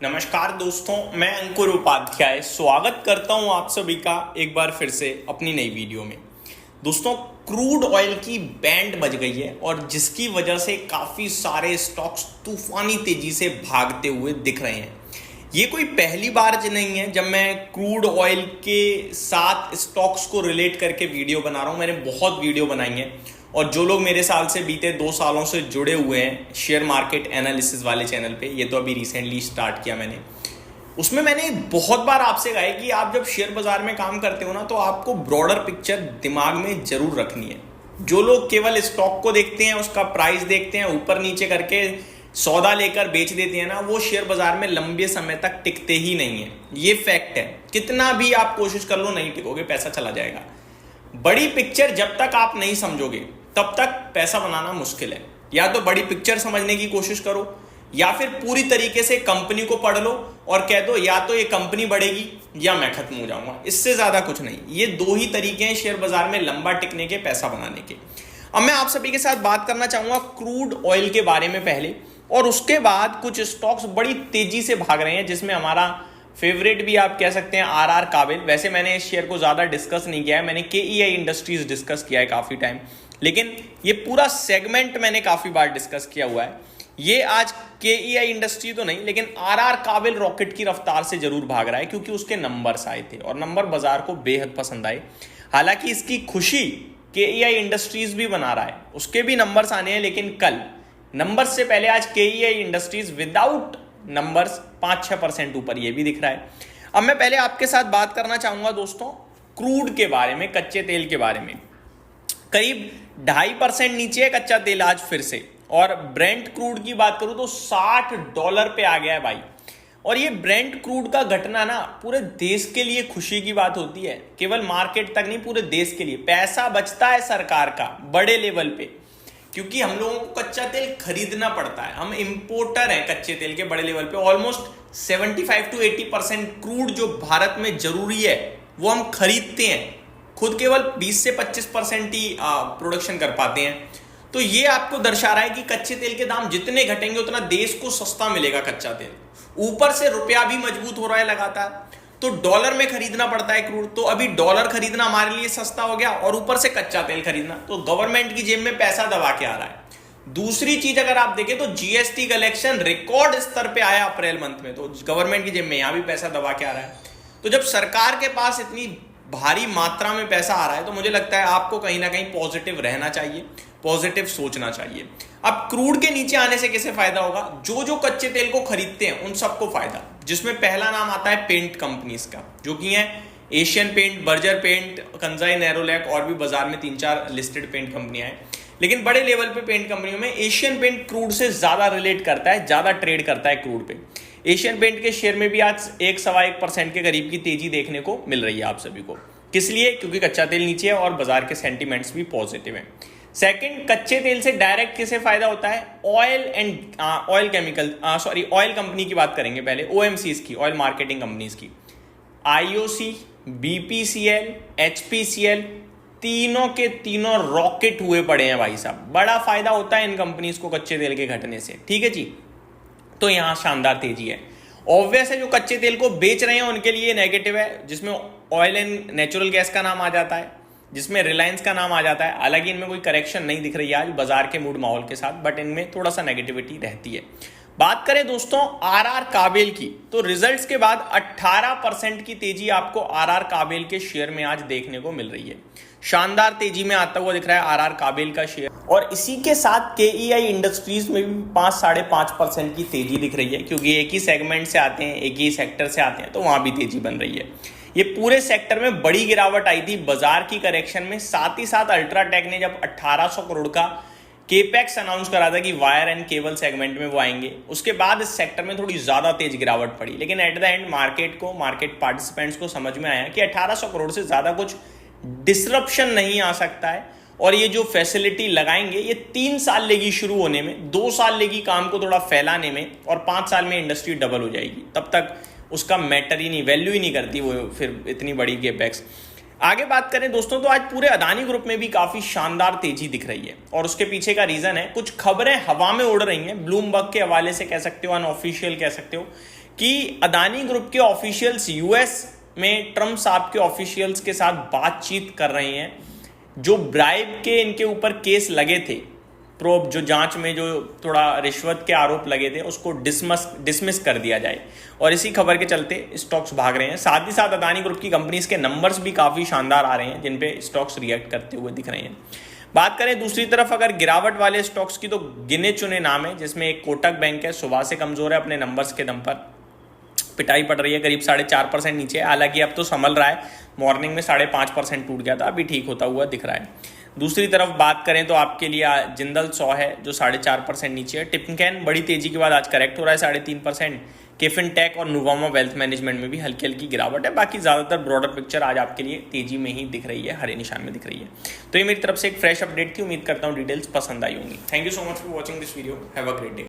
नमस्कार दोस्तों, मैं अंकुर उपाध्याय स्वागत करता हूं आप सभी का एक बार फिर से अपनी नई वीडियो में। दोस्तों, क्रूड ऑयल की बैंड बज गई है और जिसकी वजह से काफ़ी सारे स्टॉक्स तूफानी तेजी से भागते हुए दिख रहे हैं। ये कोई पहली बार नहीं है जब मैं क्रूड ऑयल के साथ स्टॉक्स को रिलेट करके वीडियो बना रहा हूँ। मैंने बहुत वीडियो बनाई हैं और जो लोग मेरे साल से बीते 2 सालों से जुड़े हुए हैं शेयर मार्केट एनालिसिस वाले चैनल पे, ये तो अभी रिसेंटली स्टार्ट किया मैंने, उसमें मैंने बहुत बार आपसे कहा है कि आप जब शेयर बाजार में काम करते हो ना, तो आपको ब्रॉडर पिक्चर दिमाग में जरूर रखनी है। जो लोग केवल स्टॉक को देखते हैं, उसका प्राइस देखते हैं, ऊपर नीचे करके सौदा लेकर बेच देते हैं ना, वो शेयर बाजार में लंबे समय तक टिकते ही नहीं है। ये फैक्ट है। कितना भी आप कोशिश कर लो, नहीं टिकोगे, पैसा चला जाएगा। बड़ी पिक्चर जब तक आप नहीं समझोगे तब तक पैसा बनाना मुश्किल है। या तो बड़ी पिक्चर समझने की कोशिश करो, या फिर पूरी तरीके से कंपनी को पढ़ लो और कह दो या तो ये कंपनी बढ़ेगी या मैं खत्म हो जाऊंगा। इससे ज्यादा कुछ नहीं। ये 2 ही तरीके हैं शेयर बाजार में लंबा टिकने के, पैसा बनाने के। अब मैं आप सभी के साथ बात करना चाहूंगा क्रूड ऑयल के बारे में पहले, और उसके बाद कुछ स्टॉक्स बड़ी तेजी से भाग रहे हैं, जिसमें हमारा फेवरेट भी आप कह सकते हैं आरआर काबिल। वैसे मैंने इस शेयर को ज्यादा डिस्कस नहीं किया है, मैंने केईआई इंडस्ट्रीज डिस्कस किया है काफी टाइम, लेकिन ये पूरा सेगमेंट मैंने काफी बार डिस्कस किया हुआ है। ये आज केईआई इंडस्ट्री तो नहीं, लेकिन आरआर काबिल रॉकेट की रफ्तार से जरूर भाग रहा है, क्योंकि उसके नंबर्स आए थे और नंबर बाजार को बेहद पसंद आए। हालांकि इसकी खुशी केईआई इंडस्ट्रीज भी बना रहा है, उसके भी नंबर्स आने हैं, लेकिन कल नंबर्स से पहले आज केईआई इंडस्ट्रीज विदाउट नंबर्स 5-6% ऊपर, ये भी दिख रहा है। अब मैं पहले आपके साथ बात करना चाहूंगा दोस्तों क्रूड के बारे में, कच्चे तेल के बारे में। करीब 2.5% नीचे है कच्चा तेल आज फिर से, और ब्रेंट क्रूड की बात करूं तो $60 पे आ गया है भाई। और ये ब्रेंट क्रूड का घटना ना पूरे देश के लिए खुशी की बात होती है, केवल मार्केट तक नहीं, पूरे देश के लिए। पैसा बचता है सरकार का बड़े लेवल पे, क्योंकि हम लोगों को कच्चा तेल खरीदना पड़ता है। हम इंपोर्टर हैं कच्चे तेल के बड़े लेवल पे। ऑलमोस्ट 75-80% क्रूड जो भारत में जरूरी है वो हम खरीदते हैं, खुद केवल 20 से 25% ही प्रोडक्शन कर पाते हैं। तो ये आपको दर्शा रहा है कि कच्चे तेल के दाम जितने घटेंगे उतना देश को सस्ता मिलेगा कच्चा तेल। ऊपर से रुपया भी मजबूत हो रहा है लगातार, तो डॉलर में खरीदना पड़ता है क्रूड। तो अभी डॉलर खरीदना हमारे लिए सस्ता हो गया और ऊपर से कच्चा तेल खरीदना, तो गवर्नमेंट की जेब में पैसा दबा के आ रहा है। दूसरी चीज अगर आप देखें तो जीएसटी कलेक्शन रिकॉर्ड स्तर पे आया अप्रैल मंथ में, तो गवर्नमेंट की जेब में यहां भी पैसा दबा के आ रहा है। तो जब सरकार के पास इतनी भारी मात्रा में पैसा आ रहा है, तो मुझे लगता है आपको कहीं ना कहीं पॉजिटिव रहना चाहिए, पॉजिटिव सोचना चाहिए। अब क्रूड के नीचे आने से किसे फायदा होगा? जो कच्चे तेल को खरीदते हैं उन सबको फायदा, जिसमें पहला नाम आता है पेंट कंपनीज का, जो कि है Asian paint, Berger paint, Kansai Nerolac, और भी बाजार में 3-4 लिस्टेड पेंट कंपनियां हैं। लेकिन बड़े लेवल पे पेंट कंपनियों में एशियन पेंट क्रूड से ज्यादा रिलेट करता है, ज्यादा ट्रेड करता है क्रूड पे। एशियन पेंट के शेयर में भी आज 1-1.25% के करीब की तेजी देखने को मिल रही है आप सभी को। किस लिए? क्योंकि कच्चा तेल नीचे है और बाजार के सेंटीमेंट्स भी पॉजिटिव हैं। सेकंड, कच्चे तेल से डायरेक्ट किसे फायदा होता है? ऑयल कंपनी की बात करेंगे पहले, ओएमसीज की, ऑयल मार्केटिंग कंपनीज की। आईओसी, बीपीसीएल, एचपीसीएल, तीनों के तीनों रॉकेट हुए पड़े हैं भाई साहब। बड़ा फायदा होता है इन कंपनीज को कच्चे तेल के घटने से, ठीक है जी। तो यहां शानदार तेजी है। ऑब्वियस है जो कच्चे तेल को बेच रहे हैं उनके लिए नेगेटिव है, जिसमें ऑयल एंड नेचुरल गैस का नाम आ जाता है, जिसमें रिलायंस का नाम आ जाता है। हालांकि इनमें कोई करेक्शन नहीं दिख रही है आज बाजार के मूड माहौल के साथ, बट इनमें थोड़ा सा नेगेटिविटी रहती है। बात करें दोस्तों आरआर काबिल की, तो रिजल्ट्स के बाद 18% की तेजी आपको आरआर काबिल के शेयर में आज देखने को मिल रही है। शानदार तेजी में आता हुआ दिख रहा है आरआर काबिल का शेयर, और इसी के साथ केईआई इंडस्ट्रीज में भी 5-5.5% की तेजी दिख रही है, क्योंकि एक ही सेगमेंट से आते हैं, एक ही सेक्टर से आते हैं, तो वहां भी तेजी बन रही है। ये पूरे सेक्टर में बड़ी गिरावट आई थी बाजार की करेक्शन में। साथ ही साथ अल्ट्राटेक ने जब 1800 करोड़ का केपेक्स अनाउंस करा था कि वायर एंड केबल सेगमेंट में वो आएंगे, उसके बाद इस सेक्टर में थोड़ी ज्यादा तेज गिरावट पड़ी। लेकिन at the end market participants को समझ में आया कि 1800 करोड़ से ज्यादा कुछ डिसरप्शन नहीं आ सकता है, और ये जो फैसिलिटी लगाएंगे ये 3 साल लेगी शुरू होने में, 2 साल लेगी काम को थोड़ा फैलाने में, और 5 साल में इंडस्ट्री डबल हो जाएगी। तब तक उसका मैटर ही नहीं, वैल्यू ही नहीं करती वो फिर इतनी बड़ी केपेक्स। आगे बात करें दोस्तों तो आज पूरे अदानी ग्रुप में भी काफी शानदार तेजी दिख रही है, और उसके पीछे का रीजन है कुछ खबरें हवा में उड़ रही हैं, ब्लूमबर्ग के हवाले से कह सकते हो, अनऑफिशियल कह सकते हो, कि अदानी ग्रुप के ऑफिशियल्स यूएस में ट्रम्प साहब के ऑफिशियल्स के साथ बातचीत कर रहे हैं। जो ब्राइब के इनके ऊपर केस लगे थे, प्रोब जो जांच में जो थोड़ा रिश्वत के आरोप लगे थे, उसको डिसमिस कर दिया जाए। और इसी खबर के चलते स्टॉक्स भाग रहे हैं। साथ ही साथ अदानी ग्रुप की कंपनीज के नंबर्स भी काफ़ी शानदार आ रहे हैं, जिन पे स्टॉक्स रिएक्ट करते हुए दिख रहे हैं। बात करें दूसरी तरफ अगर गिरावट वाले स्टॉक्स की, तो गिने चुने नाम है, जिसमें एक कोटक बैंक है, सुबह से कमजोर है, अपने नंबर्स के दम पर पिटाई पड़ रही है, करीब 4.5% नीचे। हालांकि अब तो संभल रहा है, मॉर्निंग में 5.5% टूट गया था, अभी ठीक होता हुआ दिख रहा है। दूसरी तरफ बात करें तो आपके लिए जिंदल 100 है जो 4.5% नीचे है। टिमकेन बड़ी तेजी के बाद आज करेक्ट हो रहा है 3.5%। केफिन टेक और नुवामा वेल्थ मैनेजमेंट में भी हल्की हल्की गिरावट है। बाकी ज़्यादातर ब्रॉडर पिक्चर आज आपके लिए तेजी में ही दिख रही है, हरे निशान में दिख रही है। तो ये मेरी तरफ से एक फ्रेश अपडेट थी, उम्मीद करता हूँ डिटेल्स पसंद आई होंगी। Thank you so much for watching this video, have a great day.